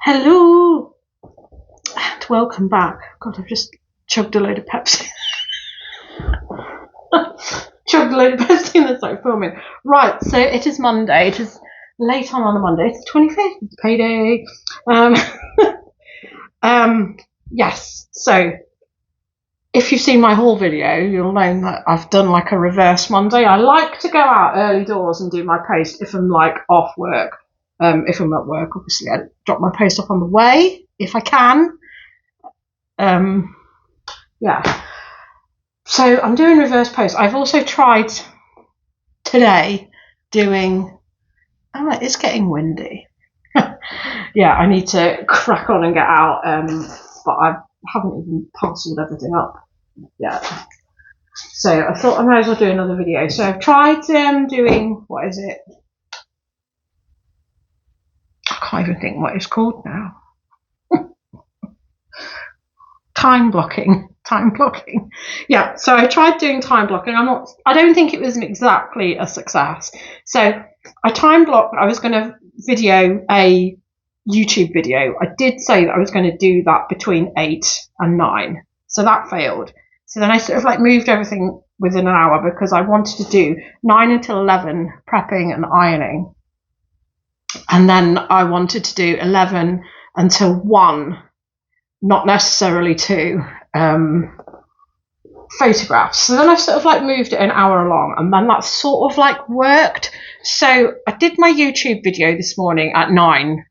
Hello and welcome back. God, I've just chugged a load of Pepsi. Chugged a load of Pepsi and then started filming. Right, so it is Monday. It is late on a Monday. It's the 25th. It's payday. Um, yes, so if you've seen my haul video, you'll know that I've done like a reverse Monday. I like to go out early doors and do my post if I'm like off work. If I'm at work, obviously, I drop my post off on the way if I can. Yeah. So I'm doing reverse post. I've also tried today doing. Oh, it's getting windy. Yeah, I need to crack on and get out. But I haven't even parcelled everything up yet. So I thought I might as well do another video. So I've tried doing, what is it? I can't even think what it's called now. Time blocking. Yeah, so I tried doing time blocking. I don't think it was exactly a success. So I time blocked. I was going to video a YouTube video. I did say that I was going to do that between 8 and 9. So that failed. So then I sort of like moved everything within an hour because I wanted to do 9 until 11 prepping and ironing. And then I wanted to do 11 until 1, not necessarily 2, photographs. So then I sort of like moved it an hour along, and then that sort of like worked. So I did my YouTube video this morning at 9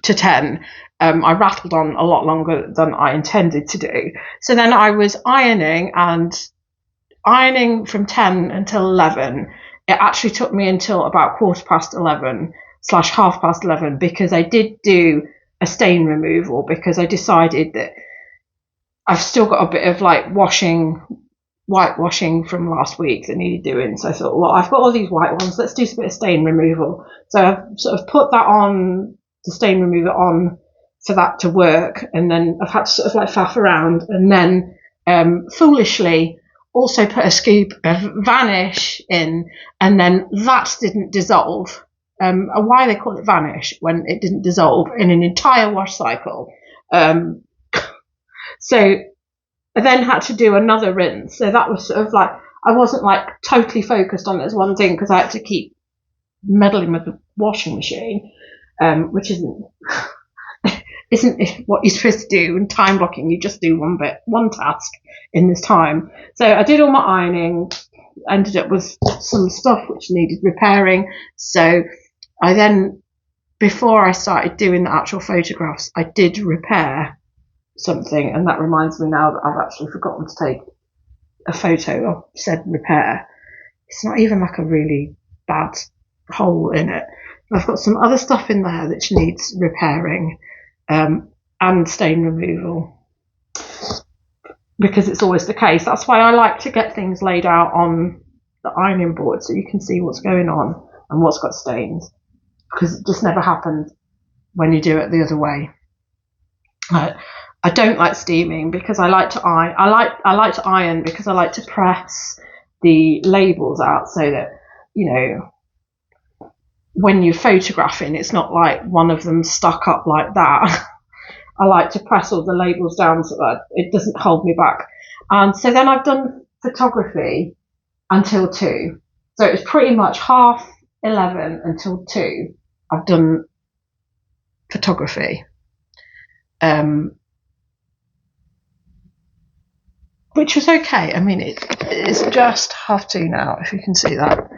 to 10. I rattled on a lot longer than I intended to do. So then I was ironing from 10 until 11. It actually took me until about 11:15/11 because I did do a stain removal because I decided that I've still got a bit of like whitewashing from last week that needed doing. So I thought, well, I've got all these white ones. Let's do a bit of stain removal. So I've sort of put that on, the stain remover on for that to work. And then I've had to sort of like faff around and then foolishly also put a scoop of Vanish in, and then that didn't dissolve. Why they call it Vanish when it didn't dissolve in an entire wash cycle. So I then had to do another rinse. So that was sort of like, I wasn't like totally focused on this one thing because I had to keep meddling with the washing machine, which isn't what you're supposed to do. In time blocking, you just do one task in this time. So I did all my ironing, ended up with some stuff which needed repairing. So I then, before I started doing the actual photographs, I did repair something, and that reminds me now that I've actually forgotten to take a photo of said repair. It's not even like a really bad hole in it. I've got some other stuff in there which needs repairing, and stain removal, because it's always the case. That's why I like to get things laid out on the ironing board so you can see what's going on and what's got stains, because it just never happens when you do it the other way. I don't like steaming because I like to iron. I like to iron because I like to press the labels out so that, you know, when you're photographing, it's not like one of them stuck up like that. I like to press all the labels down so that it doesn't hold me back. And so then I've done photography until 2. So it was pretty much 11:30 until 2. I've done photography. Which was okay. I mean, it's just 2:30 now, if you can see that.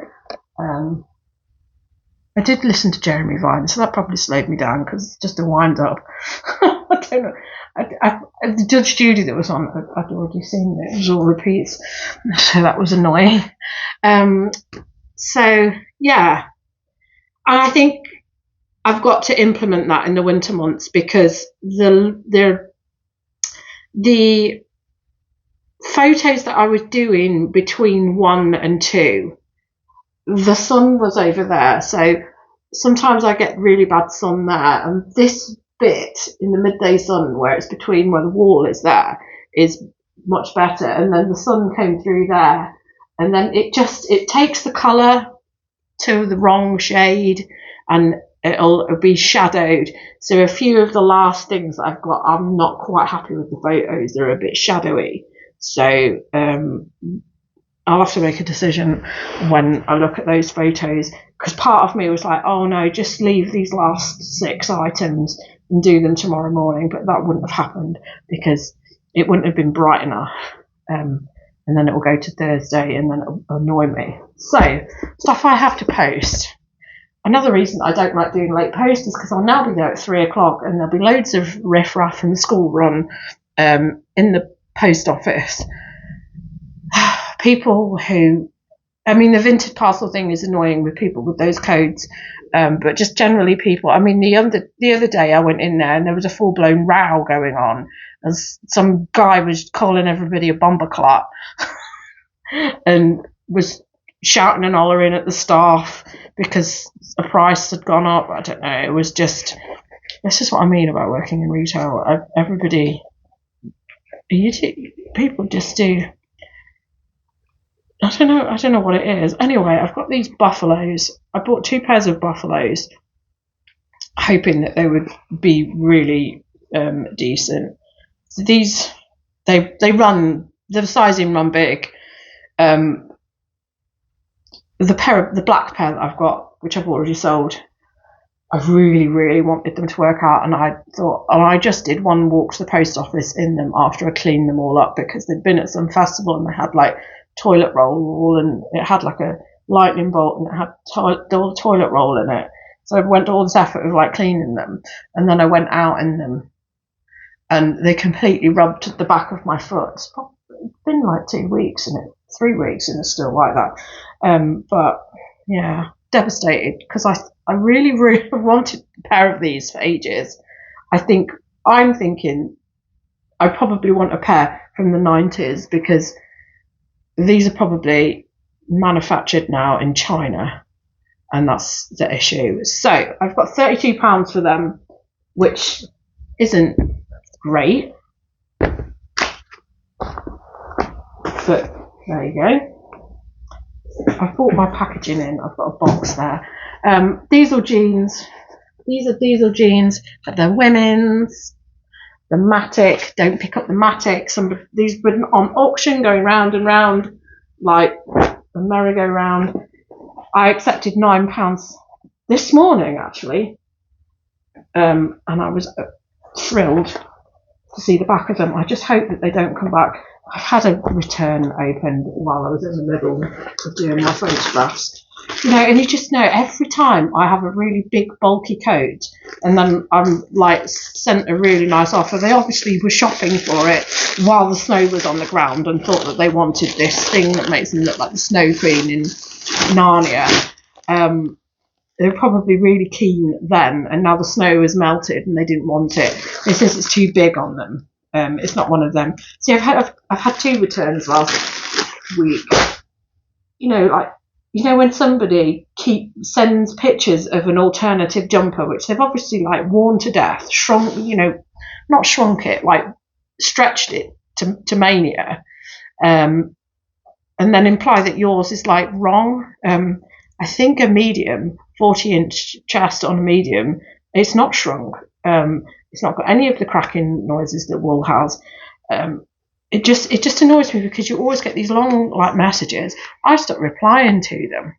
I did listen to Jeremy Vine, so that probably slowed me down because it's just a wind up. I don't know. The Judge Judy that was on, I'd already seen it. It was all repeats, so that was annoying. So yeah, and I think I've got to implement that in the winter months because the photos that I was doing between 1 and 2, the sun was over there, so sometimes I get really bad sun there, and this bit in the midday sun where it's between where the wall is there is much better, and then the sun came through there, and then it takes the colour to the wrong shade, and it'll be shadowed. So a few of the last things that I've got, I'm not quite happy with the photos. They're a bit shadowy. So I'll have to make a decision when I look at those photos, because part of me was like, oh no, just leave these last 6 items and do them tomorrow morning. But that wouldn't have happened because it wouldn't have been bright enough. And then it will go to Thursday and then it'll annoy me. So, stuff I have to post. Another reason I don't like doing late posts is because I'll now be there at 3 o'clock and there'll be loads of riff-raff and school run in the post office. People who, I mean, the vintage parcel thing is annoying with people with those codes, but just generally people. I mean, the other day I went in there and there was a full-blown row going on as some guy was calling everybody a bomber clot and was shouting and hollering at the staff because the price had gone up. I don't know. It was just, this is what I mean about working in retail. People just do. I don't know what it is. Anyway, I've got these buffaloes. I bought 2 pairs of buffaloes, hoping that they would be really decent. So these, they run, the sizing run big. The black pair that I've got, which I've already sold, I really, really wanted them to work out, and I just did one walk to the post office in them after I cleaned them all up because they'd been at some festival and they had like toilet roll and it had like a lightning bolt and it had the toilet roll in it. So I went to all this effort of like cleaning them, and then I went out in them and they completely rubbed the back of my foot. It's been like 2 weeks and 3 weeks and it's still like that. But yeah, devastated because I really, really wanted a pair of these for ages. I'm thinking I probably want a pair from the 90s because these are probably manufactured now in China, and that's the issue. So I've got £32 for them, which isn't great, but there you go. I've bought my packaging in. I've got a box there. Diesel jeans. These are diesel jeans, but they're women's. The Matic. Don't pick up the Matic. These have been on auction, going round and round like a merry-go-round. I accepted £9 this morning, actually, and I was thrilled to see the back of them. I just hope that they don't come back. I've had a return opened while I was in the middle of doing my photographs. You know, and you just know every time I have a really big bulky coat and then I'm like sent a really nice offer, they obviously were shopping for it while the snow was on the ground and thought that they wanted this thing that makes them look like the Snow Queen in Narnia. They were probably really keen then, and now the snow has melted and they didn't want it. It says it's too big on them. It's not one of them. See, I've had 2 returns last week. You know, when somebody sends pictures of an alternative jumper, which they've obviously like worn to death, shrunk, not shrunk it, like stretched it to mania, and then imply that yours is like wrong. I think a medium, 40-inch chest on a medium, it's not shrunk. It's not got any of the cracking noises that wool has. It just annoys me because you always get these long like messages. I stop replying to them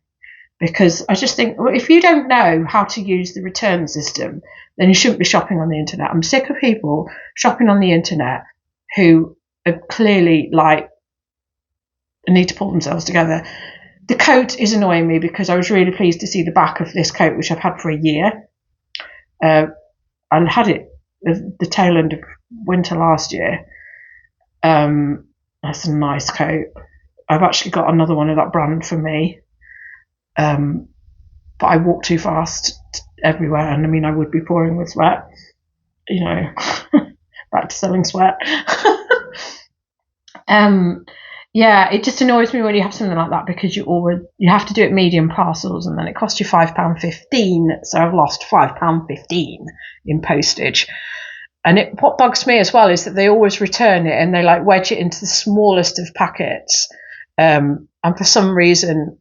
because I just think, well, if you don't know how to use the return system, then you shouldn't be shopping on the internet. I'm sick of people shopping on the internet who are clearly like need to pull themselves together. The coat is annoying me because I was really pleased to see the back of this coat, which I've had for a year. I had it at the tail end of winter last year. That's a nice coat. I've actually got another one of that brand for me. But I walk too fast everywhere, and I mean, I would be pouring with sweat. Back to selling sweat. Yeah, it just annoys me when you have something like that because you have to do it medium parcels, and then it costs you £5.15. So I've lost £5.15 in postage. And what bugs me as well is that they always return it and they like wedge it into the smallest of packets. And for some reason,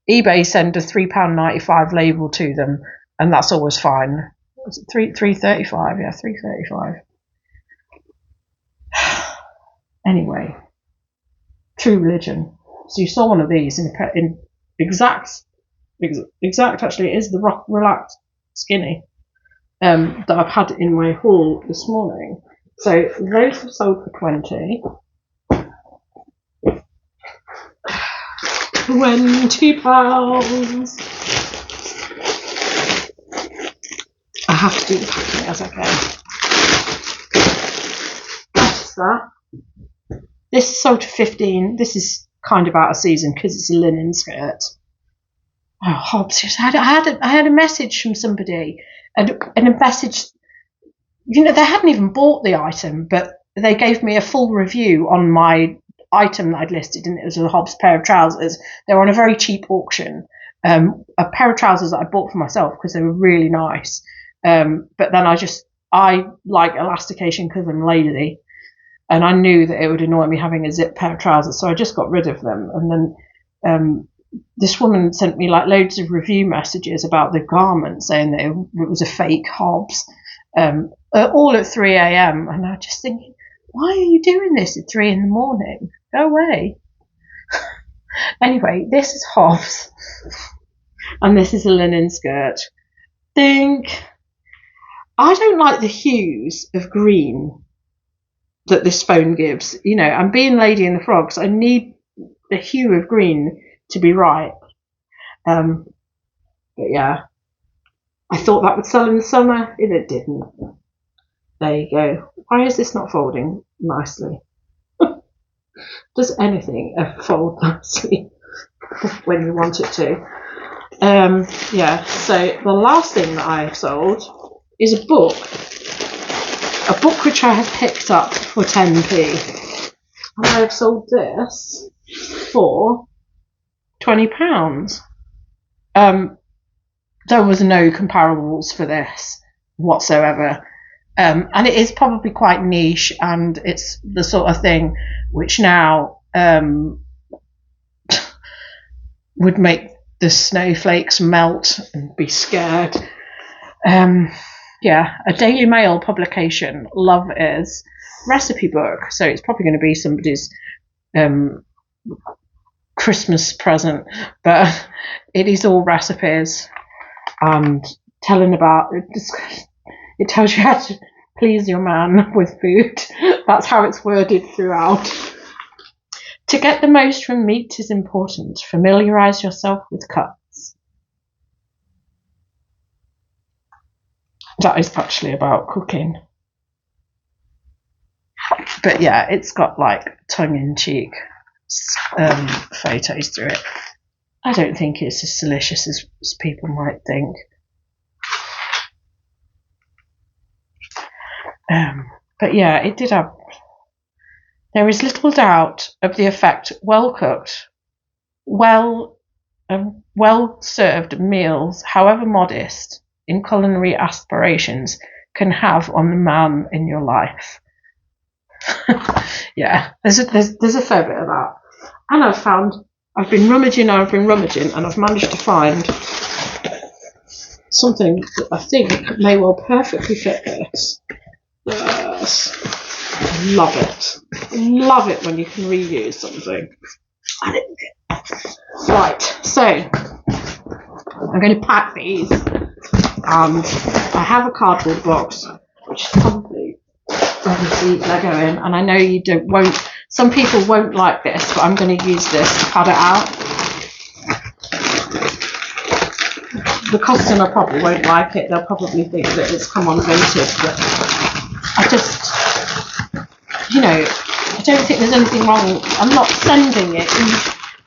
eBay send a £3.95 label to them and that's always fine. Was it 335? Yeah, 335. Anyway, True Religion. So you saw one of these in exact. Actually, it is the Rock Relaxed Skinny that I've had in my haul this morning. So those have sold for 20. £20. I have to do the packing as I go. That's that. This sold for 15. This is kind of out of season because it's a linen skirt. Oh, Hobbs! I had a message from somebody, and a message. You know, they hadn't even bought the item, but they gave me a full review on my item that I'd listed, and it was a Hobbs pair of trousers. They were on a very cheap auction. A pair of trousers that I bought for myself because they were really nice. But then I like elastication because I'm lazy, and I knew that it would annoy me having a zip pair of trousers, so I just got rid of them. And then this woman sent me like loads of review messages about the garment, saying that it was a fake Hobbs, all at 3 a.m. And I just thinking, why are you doing this at 3 in the morning? Go away. Anyway, this is Hobbs, and this is a linen skirt. I don't like the hues of green that this phone gives. You know, I'm being Lady in the Frogs. I need the hue of green to be right. But yeah, I thought that would sell in the summer, and it didn't. There you go. Why is this not folding nicely? Does anything ever fold nicely when you want it to? Yeah, so the last thing that I have sold is a book which I have picked up for 10p, and I have sold this for £20. There was no comparables for this whatsoever, and it is probably quite niche, and it's the sort of thing which now would make the snowflakes melt and be scared. Yeah, a Daily Mail publication. Love Is recipe book, so it's probably going to be somebody's Christmas present, but it is all recipes and telling about it. It tells you how to please your man with food. That's how it's worded throughout. To get the most from meat is important. Familiarise yourself with cuts. That is actually about cooking. But yeah, it's got like tongue-in-cheek photos through it. I don't think it's as delicious as people might think. But yeah, it did have. There is little doubt of the effect well-cooked, well-served meals, however modest in culinary aspirations, can have on the man in your life. Yeah, there's a fair bit of that. And I've been rummaging, and I've managed to find something that I think may well perfectly fit this. Yes. Love it when you can reuse something. Right, so I'm going to pack these, and I have a cardboard box which is probably obviously Lego in, and I know some people won't like this, but I'm going to use this to pad it out. The customer probably won't like it. They'll probably think that it's come unvented, but I don't think there's anything wrong. I'm not sending it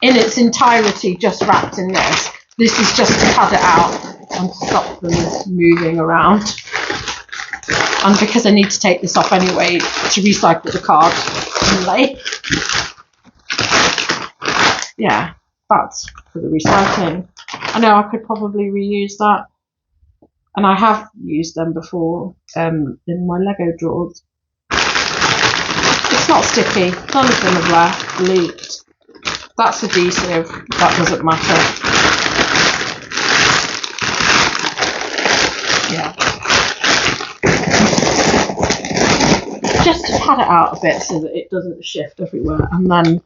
in its entirety just wrapped in this. This is just to pad it out and stop them moving around. And because I need to take this off anyway to recycle the card inlay. Yeah, that's for the recycling. I know I could probably reuse that. And I have used them before in my Lego drawers. It's not sticky. None of them have leaked. That's adhesive. That doesn't matter. yeah. Just to pad it out a bit so that it doesn't shift everywhere. And then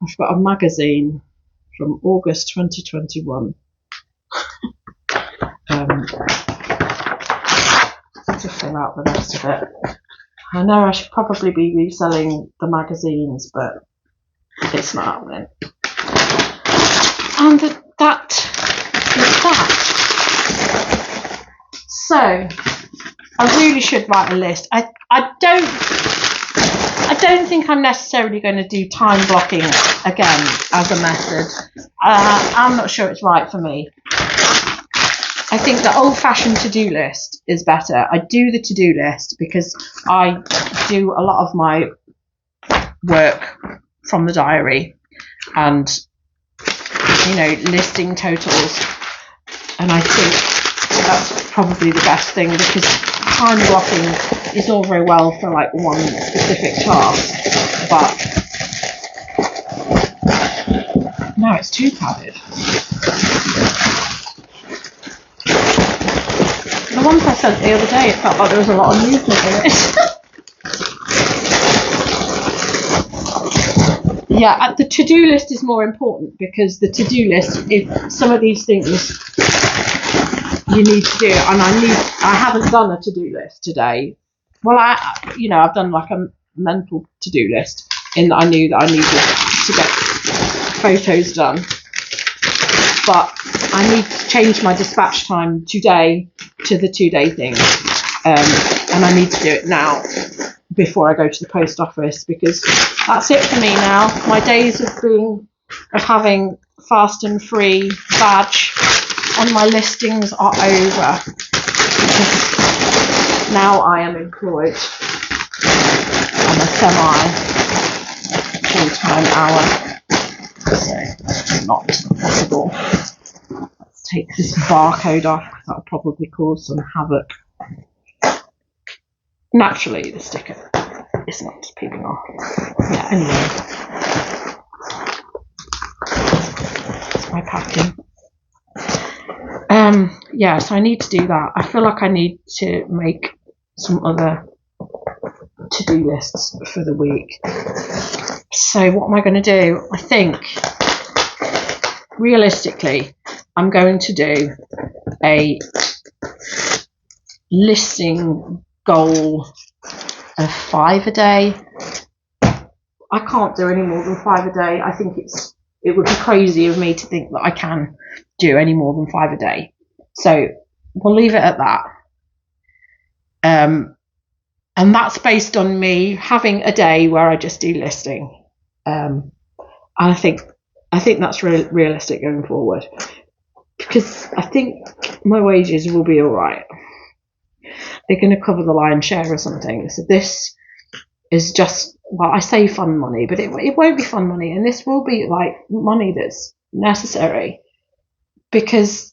I've got a magazine from August 2021 to fill out the rest of it. I know I should probably be reselling the magazines, but it's not happening. And that is that. So I really should write a list. I don't think I'm necessarily going to do time blocking again as a method. I'm not sure it's right for me. I think the old-fashioned to-do list is better. I do the to-do list because I do a lot of my work from the diary and, you know, listing totals. And I think that's probably the best thing, because time blocking is all very well for like one specific task, but now it's too padded. The ones I sent the other day, it felt like there was a lot of movement in it. Yeah, the to-do list is more important, because the to-do list, if some of these things you need to do, and I haven't done a to-do list today. Well, I've done like a mental to-do list in that I knew that I needed to get photos done, but I need to change my dispatch time today to the 2-day thing, and I need to do it now before I go to the post office, because that's it for me now. My days of having fast and free badge on my listings are over, because now I am employed on a full-time hour, so it's not possible. Let's take this barcode off, because that'll probably cause some havoc. Naturally, the sticker is not peeling off. Yeah, anyway. That's my packing. So I need to do that. I feel like I need to make some other to-do lists for the week. So what am I going to do? I think, realistically, I'm going to do a listing goal of 5 a day. I can't do any more than 5 a day. I think it would be crazy of me to think that I can do any more than 5 a day. So we'll leave it at that. And that's based on me having a day where I just do listing. And I think that's realistic going forward, because I think my wages will be all right. They're going to cover the lion's share or something. So this is just, well, I say fun money, but it won't be fun money, and this will be like money that's necessary, because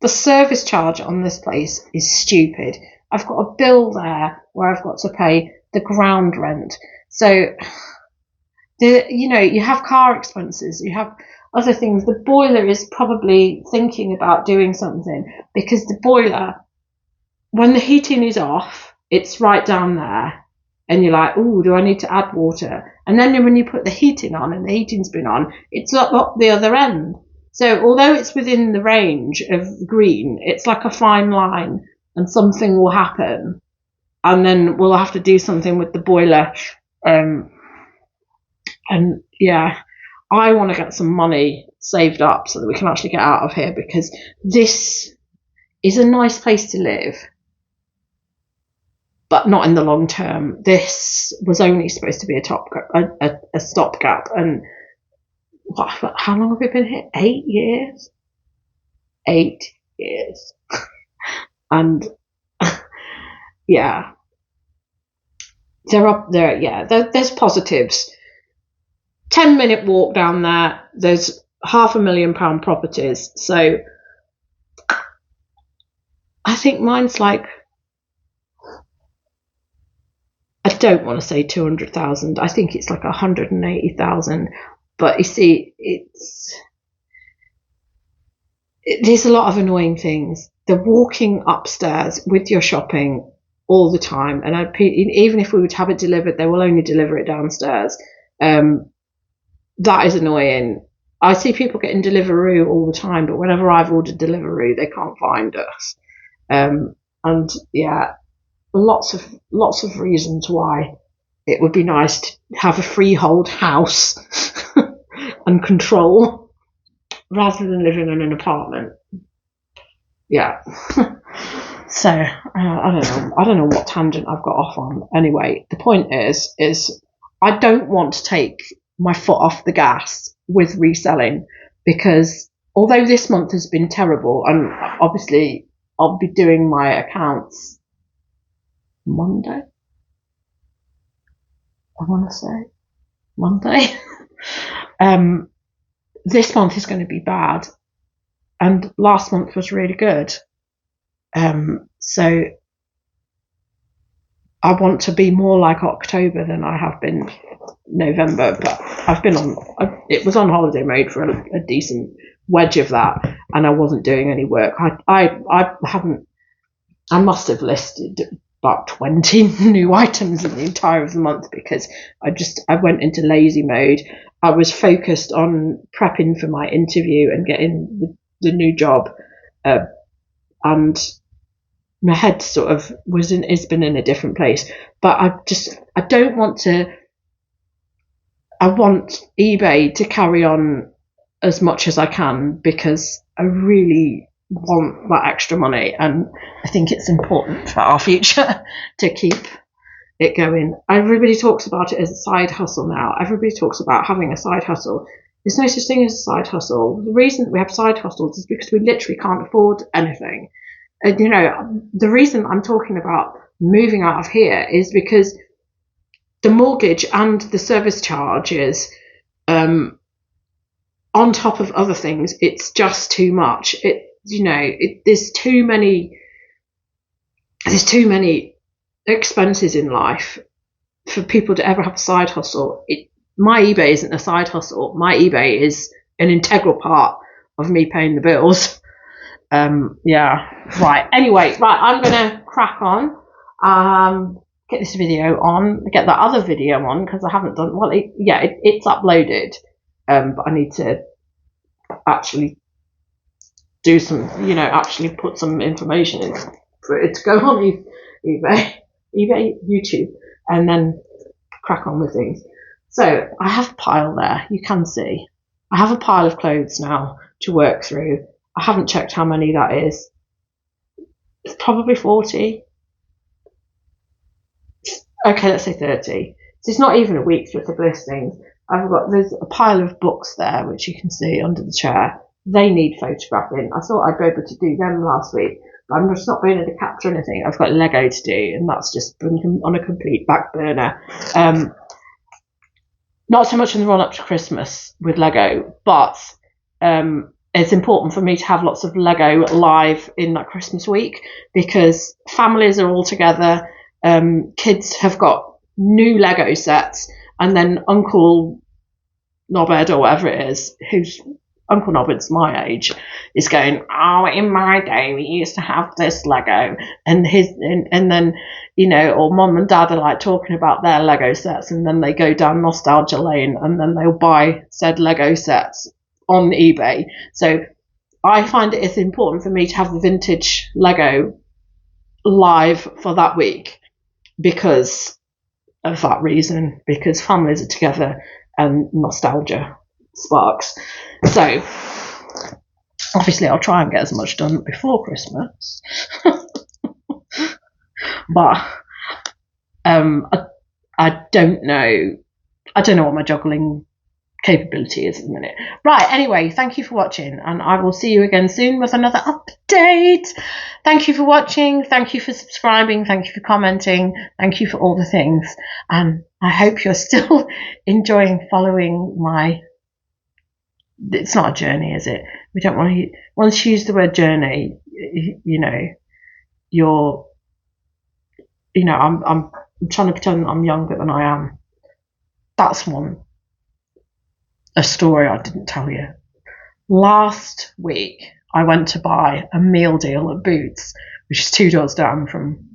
the service charge on this place is stupid. I've got a bill there where I've got to pay the ground rent. So, you have car expenses, you have other things. The boiler is probably thinking about doing something, because the boiler, when the heating is off, it's right down there. And you're like, oh, do I need to add water? And then when you put the heating on and the heating's been on, it's up the other end. So although it's within the range of green, it's like a fine line, and something will happen. And then we'll have to do something with the boiler. And yeah, I want to get some money saved up so that we can actually get out of here, because this is a nice place to live, but not in the long term. This was only supposed to be a stopgap. And how long have we been here? 8 years? 8 years. And yeah, there's positives. 10-minute walk down there. There's £500,000 properties. So I think mine's like, I don't want to say 200,000. I think it's like 180,000. But you see, there's a lot of annoying things. they're walking upstairs with your shopping all the time, and even if we would have it delivered, they will only deliver it downstairs. That is annoying. I see people getting Deliveroo all the time, but whenever I've ordered Deliveroo, they can't find us. And yeah, lots of reasons why it would be nice to have a freehold house and control rather than living in an apartment. Yeah. So I don't know what tangent I've got off on. Anyway, the point is I don't want to take my foot off the gas with reselling, because although this month has been terrible, and obviously I'll be doing my accounts Monday. I want to say Monday. This month is going to be bad, and last month was really good. So I want to be more like October than I have been November, but it was on holiday mode for a decent wedge of that, and I wasn't doing any work. I must have listed about 20 new items in the entire of the month, because I went into lazy mode. I was focused on prepping for my interview and getting the new job, and my head sort of has been in a different place. But I don't want to. I want eBay to carry on as much as I can, because I really want that extra money, and I think it's important for our future to keep it going. Everybody talks about it as a side hustle now. Everybody talks about having a side hustle. There's no such thing as a side hustle. The reason we have side hustles is because we literally can't afford anything. And the reason I'm talking about moving out of here is because the mortgage and the service charges, on top of other things, it's just too much. There's too many expenses in life for people to ever have a side hustle. My eBay isn't a side hustle. My eBay is an integral part of me paying the bills. Right. Anyway, right, I'm gonna crack on. Get this video on, get that other video on, because I haven't done it's uploaded, but I need to actually do some, actually put some information in for it to go on eBay, YouTube, and then crack on with things. So I have a pile there. You can see I have a pile of clothes now to work through. I haven't checked how many that is. It's probably 40. Okay, let's say 30. So it's not even a week's worth of listings. There's a pile of books there, which you can see under the chair. They need photographing. I thought I'd be able to do them last week, but I'm just not being able to capture anything. I've got Lego to do, and that's just been on a complete back burner. Not so much in the run up to Christmas with Lego, but it's important for me to have lots of Lego live in that Christmas week, because families are all together. Kids have got new Lego sets, and then Uncle Nobbed, or whatever it is, who's Uncle Nobbed's my age, is going, oh, in my day we used to have this Lego, and then or Mum and Dad are like talking about their Lego sets, and then they go down nostalgia lane, and then they'll buy said Lego sets on eBay. So I find it's important for me to have the vintage Lego live for that week, because of that reason, because families are together and nostalgia sparks. So obviously I'll try and get as much done before Christmas. But I don't know what my juggling capability is at the minute. Right, anyway, thank you for watching, and I will see you again soon with another update. Thank you for watching, thank you for subscribing, thank you for commenting, thank you for all the things, and I hope you're still enjoying following my... It's not a journey, is it? We don't want to... Once you use the word journey, I'm trying to pretend I'm younger than I am. That's a story I didn't tell you. Last week, I went to buy a meal deal at Boots, which is 2 doors down from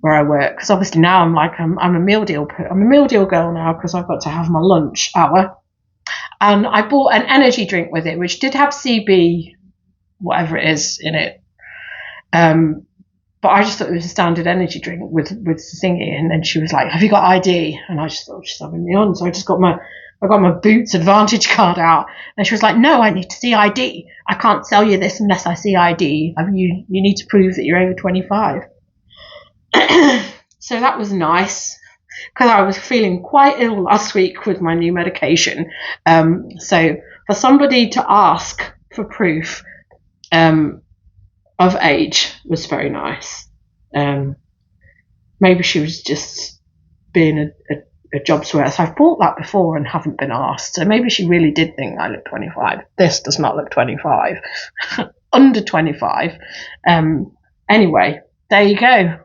where I work. Because obviously now I'm a meal deal girl now, because I've got to have my lunch hour. And I bought an energy drink with it, which did have CB, whatever it is, in it. But I just thought it was a standard energy drink with thingy. And then she was like, "Have you got ID?" And I just thought she's having me on. So I got my Boots Advantage card out. And she was like, "No, I need to see ID. I can't sell you this unless I see ID. You need to prove that you're over 25. So that was nice, because I was feeling quite ill last week with my new medication. So for somebody to ask for proof of age was very nice. Maybe she was just being a job sweater. So I've bought that before and haven't been asked. So maybe she really did think I look 25. This does not look 25. Under 25. Anyway, there you go.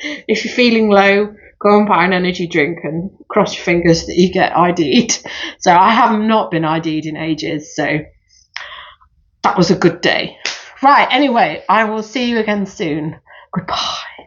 If you're feeling low, go and buy an energy drink and cross your fingers that you get ID'd. So I have not been ID'd in ages, so that was a good day. Right, anyway, I will see you again soon. Goodbye.